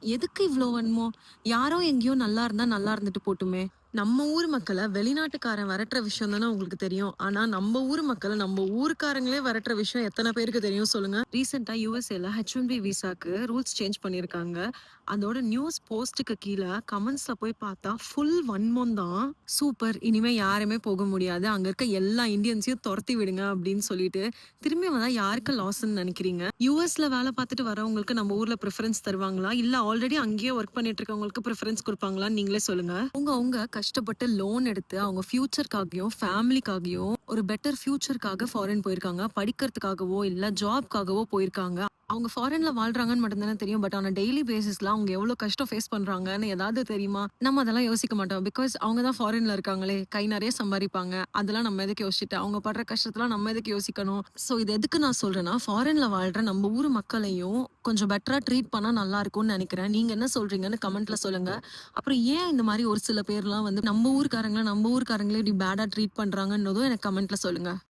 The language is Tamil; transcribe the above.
எதுக்கு இவ்ளோ வன்மம்? யாரோ எங்கேயோ நல்லா இருந்தா நல்லா இருந்துட்டு போட்டுமே. நம்ம ஊர் மக்கள வெளிநாட்டுக்காரன் விரட்டுற விஷயம் தானே உங்களுக்கு தெரியும். ஆனா நம்ம ஊர் மக்கள நம்ம ஊர்க்காரங்களே விரட்டுற விஷயம் எத்தன பேருக்கு தெரியும் சொல்லுங்க? ரீசென்ட்டா யுஎஸ்ஏல H1B விசாக்கு ரூல்ஸ் சேஞ்ச் பண்ணியிருக்காங்க. அதோட நியூஸ் போஸ்ட்டுக்கு கீழ கமெண்ட்ஸ்ல போய் பார்த்தா ஃபுல் வன்மம் தான். சூப்பர் இனிமே யாருமே போக முடியாது. அங்க இருக்க எல்லா இந்தியன்ஸையும் தொரத்தி விடுங்க அப்படின்னு சொல்லிட்டு, திரும்பி வந்தா யாருக்கு லாஸ்ன்னு நினைக்கிறீங்க? யுஎஸ்ல வேலை பார்த்துட்டு வரவங்களுக்கு நம்ம ஊர்ல பிரெஃபரன்ஸ் தருவாங்களா? இல்ல ஆல்ரெடி அங்கேயே ஒர்க் பண்ணிட்டு இருக்கவங்களுக்கு பிரெஃபரன்ஸ் குடுப்பாங்களான்னு நீங்களே சொல்லுங்க. அவங்க கஷ்டப்பட்டு லோன் எடுத்து அவங்க ஃபியூச்சர்க்காகவும், ஃபேமிலிக்காகவும் ஒரு பெட்டர் ஃபியூச்சர்க்காக ஃபாரின் போயிருக்காங்க. படிக்கிறதுக்காகவோ, இல்ல ஜாப்க்காகவோ போயிருக்காங்க. அவங்க ஃபாரின்ல வாழ்றாங்கன்னு மட்டும் தானே தெரியும். பட் ஆனா டெய்லி பேசிஸ்ல அவங்க எவ்வளோ கஷ்டம் ஃபேஸ் பண்றாங்கன்னு ஏதாவது தெரியுமா? நம்ம அதெல்லாம் யோசிக்க மாட்டோம். பிகாஸ் அவங்க தான் ஃபாரின்ல இருக்காங்களே! கை நெறைய சம்பாரிப்பாங்க. அதெல்லாம் நம்ம எதுக்கு யோசிச்சுட்டு, அவங்க படுற கஷ்டத்தலாம் நம்ம எதுக்கு யோசிக்கணும்? ஸோ இது எதுக்கு நான் சொல்றேன்னா, ஃபாரின்ல வாழ்ற நம்ம ஊர் மக்களையும் கொஞ்சம் பெட்டரா ட்ரீட் பண்ணா நல்லா இருக்கும்னு நெனைக்கிறேன். நீங்க என்ன சொல்றீங்கன்னு கமெண்ட்ல சொல்லுங்க. அப்புறம் ஏன் இந்த மாரி ஒரு சில பேர்லாம் வந்து நம்ம ஊர்க்காரங்கள நம்ம ஊர்க்காரங்களே இப்படி பேடா ட்ரீட் பண்றாங்கன்னதும் எனக்கு கமெண்ட்ல சொல்லுங்க.